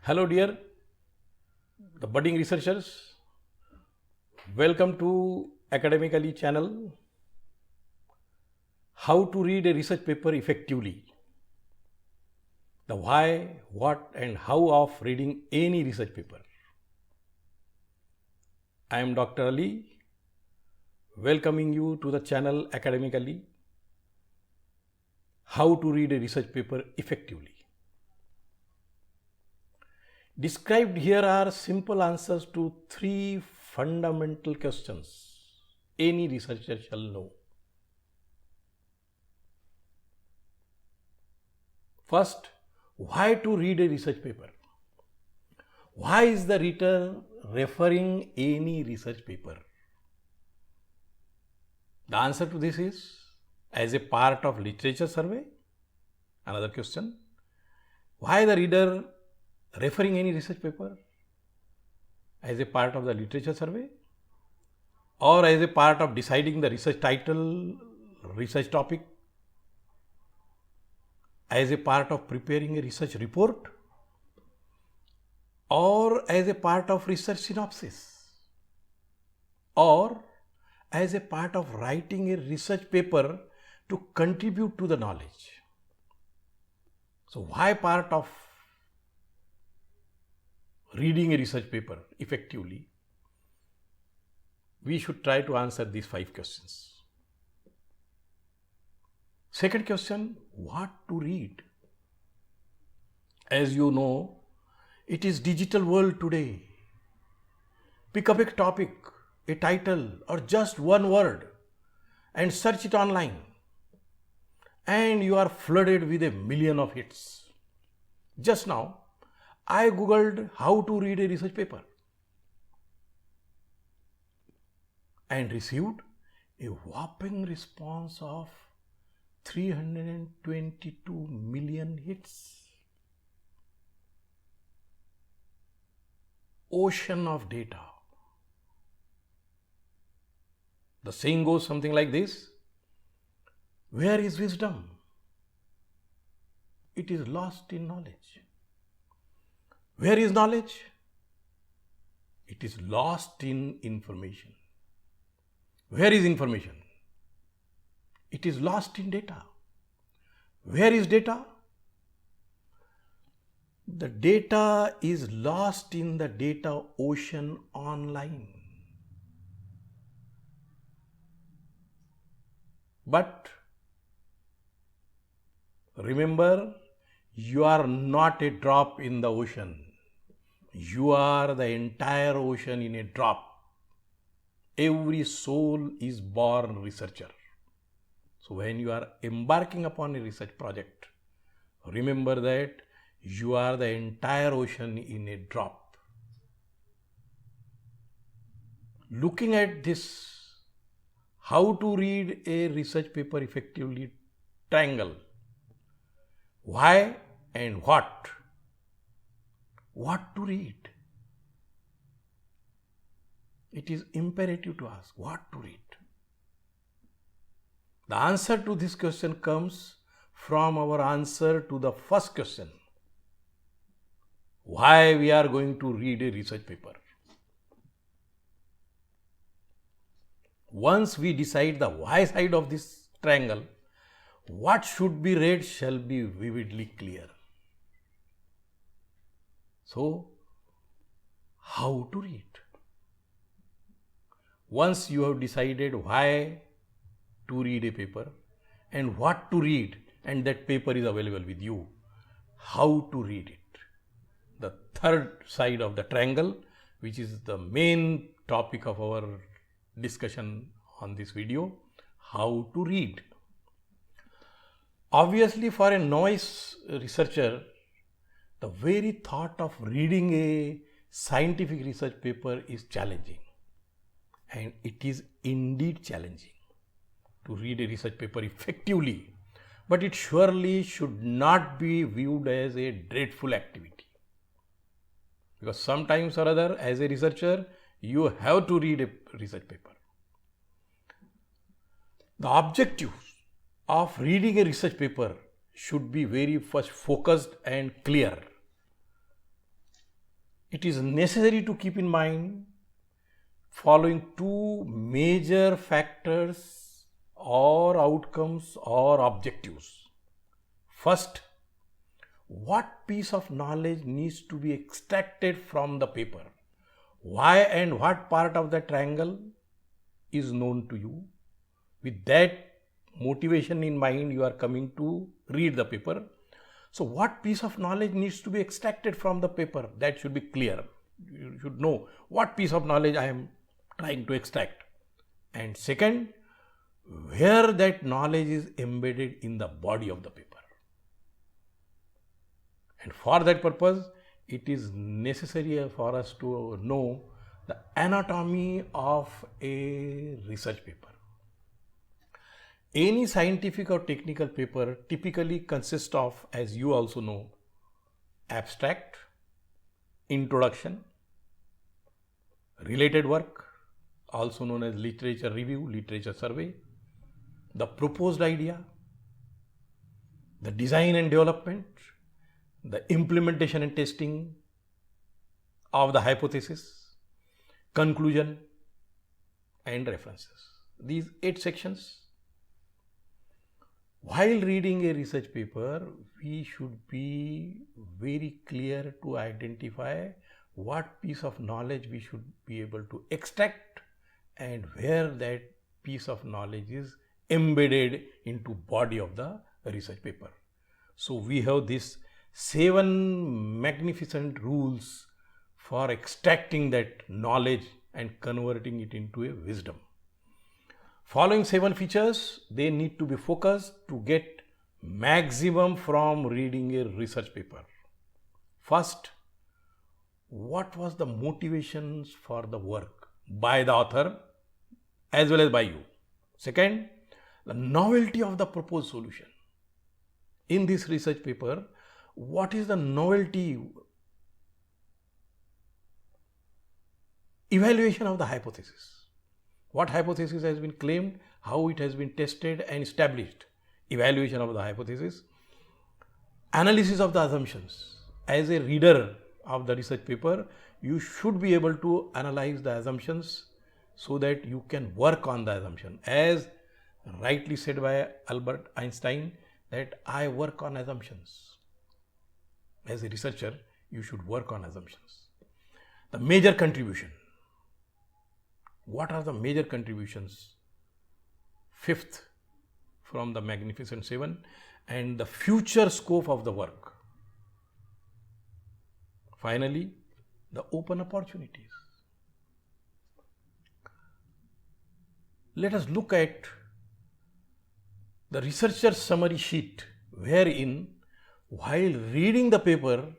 Hello, dear the budding researchers. Welcome to Academically channel. How to read a research paper effectively. The why, what, and how of reading any research paper. I am Dr. Ali, welcoming you to the channel Academically. How to read a research paper effectively. Described here are simple answers to three fundamental questions any researcher shall know. First, why to read a research paper? Why is the reader referring any research paper? The answer to this is as a part of literature survey. Another question, why the reader referring any research paper? As a part of the literature survey or as a part of deciding the research title, research topic, as a part of preparing a research report, or as a part of research synopsis, or as a part of writing a research paper to contribute to the knowledge. So why part of reading a research paper effectively? We should try to answer these 5 questions. Second question, what to read? As you know, it is digital world today. Pick up a topic, a title, or just one word and search it online, and you are flooded with a million of hits. Just now, I googled how to read a research paper and received a whopping response of 322 million hits. Ocean of data. The saying goes something like this: where is wisdom? It is lost in knowledge. Where is knowledge? It is lost in information. Where is information? It is lost in data. Where is data? The data is lost in the data ocean online. But remember, you are not a drop in the ocean. You are the entire ocean in a drop. Every soul is born researcher. So when you are embarking upon a research project, remember that you are the entire ocean in a drop. Looking at this, how to read a research paper effectively triangle. Why and what? What to read? It is imperative to ask what to read. The answer to this question comes from our answer to the first question. Why we are going to read a research paper? Once we decide the why side of this triangle, what should be read shall be vividly clear. So, how to read? Once you have decided why to read a paper and what to read, and that paper is available with you, how to read it? The third side of the triangle, which is the main topic of our discussion on this video, how to read. Obviously, for a novice researcher, the very thought of reading a scientific research paper is challenging. And it is indeed challenging to read a research paper effectively, but it surely should not be viewed as a dreadful activity. Because sometimes or other, as a researcher, you have to read a research paper. The objective of reading a research paper should be very first focused and clear. it is necessary to keep in mind following two major factors or outcomes or objectives. First, what piece of knowledge needs to be extracted from the paper? Why and what part of the triangle is known to you? With that motivation in mind, you are coming to read the paper. So what piece of knowledge needs to be extracted from the paper? That should be clear. You should know what piece of knowledge I am trying to extract. And second, where that knowledge is embedded in the body of the paper. And for that purpose, it is necessary for us to know the anatomy of a research paper. Any scientific or technical paper typically consists of, as you also know, abstract, introduction, related work, also known as literature review, literature survey, the proposed idea, the design and development, the implementation and testing of the hypothesis, conclusion, and references. These 8 sections. While reading a research paper, we should be very clear to identify what piece of knowledge we should be able to extract and where that piece of knowledge is embedded into body of the research paper. So we have these 7 magnificent rules for extracting that knowledge and converting it into a wisdom. Following 7 features, they need to be focused to get maximum from reading a research paper. First, what was the motivations for the work by the author as well as by you? Second, the novelty of the proposed solution. In this research paper, what is the novelty? Evaluation of the hypothesis. What hypothesis has been claimed, how it has been tested and established. Evaluation of the hypothesis. Analysis of the assumptions. As a reader of the research paper, you should be able to analyze the assumptions so that you can work on the assumption. As rightly said by Albert Einstein, that I work on assumptions. As a researcher, you should work on assumptions. The major contribution. What are the major contributions? 5th from the Magnificent 7, and the future scope of the work. Finally, the open opportunities. Let us look at the researcher's summary sheet, wherein while reading the paper,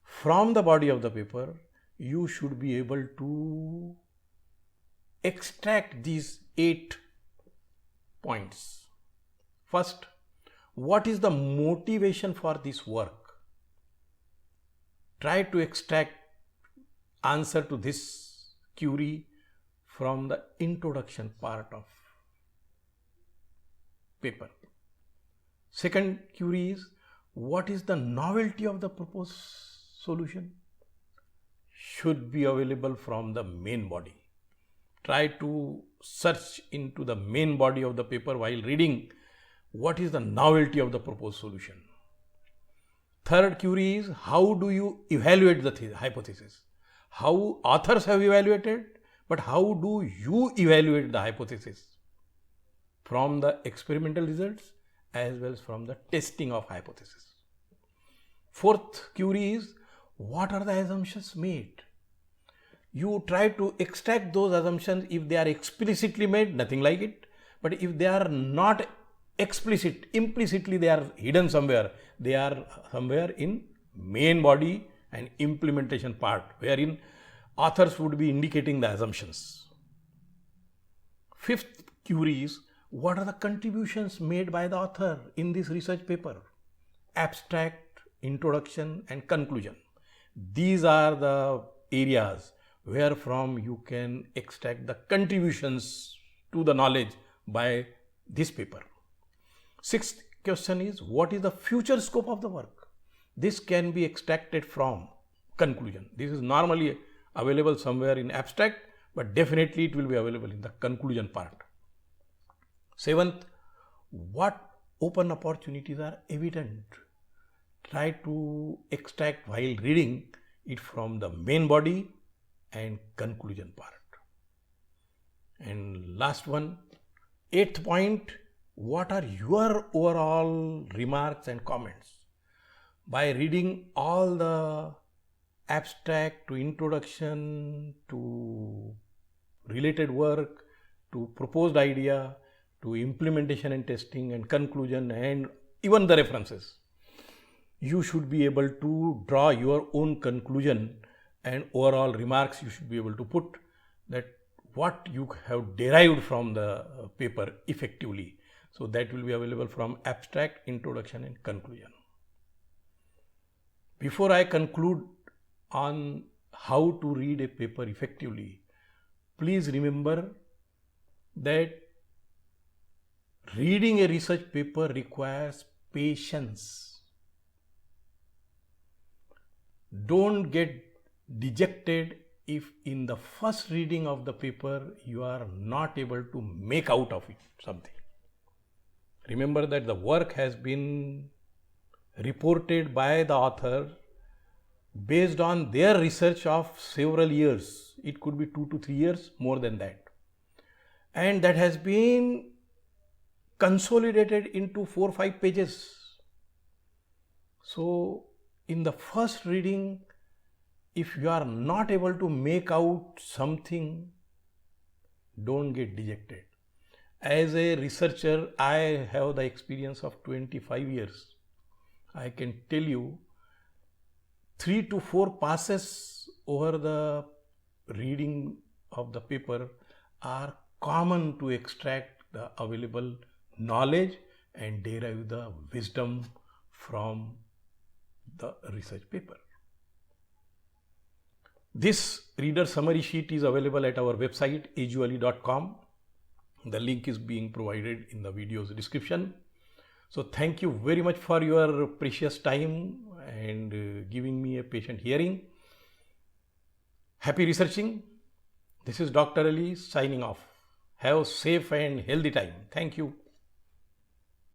from the body of the paper, you should be able to extract these 8 points. First, what is the motivation for this work? Try to extract answer to this query from the introduction part of paper. Second query is, what is the novelty of the proposed solution? Should be available from the main body. Try to search into the main body of the paper while reading what is the novelty of the proposed solution. Third query is, how do you evaluate the hypothesis? How authors have evaluated, but how do you evaluate the hypothesis? From the experimental results as well as from the testing of hypothesis. Fourth query is, what are the assumptions made? You try to extract those assumptions. If they are explicitly made, nothing like it. But if they are not explicit, implicitly they are hidden somewhere. They are somewhere in main body and implementation part, wherein authors would be indicating the assumptions. Fifth query is, what are the contributions made by the author in this research paper? Abstract, introduction and conclusion. These are the areas where from you can extract the contributions to the knowledge by this paper. Sixth question is, what is the future scope of the work? This can be extracted from conclusion. This is normally available somewhere in abstract, but definitely it will be available in the conclusion part. Seventh, what open opportunities are evident? Try to extract while reading it from the main body and conclusion part. And last one, eighth point, what are your overall remarks and comments? By reading all the abstract to introduction to related work to proposed idea to implementation and testing and conclusion and even the references, you should be able to draw your own conclusion and overall remarks you should be able to put that what you have derived from the paper effectively. So that will be available from abstract, introduction and conclusion. Before I conclude on how to read a paper effectively, please remember that reading a research paper requires patience. Don't get dejected if in the first reading of the paper you are not able to make out of it something. Remember that the work has been reported by the author based on their research of several years. It could be 2 to 3 years, more than that. And that has been consolidated into 4 or 5 pages. So in the first reading, if you are not able to make out something, don't get dejected. As a researcher, I have the experience of 25 years. I can tell you 3 to 4 passes over the reading of the paper are common to extract the available knowledge and derive the wisdom from the research paper. This reader summary sheet is available at our website edually.com. The link is being provided in the video's description. So thank you very much for your precious time and giving me a patient hearing. Happy researching. This is Dr. Ali signing off. Have a safe and healthy time. Thank you.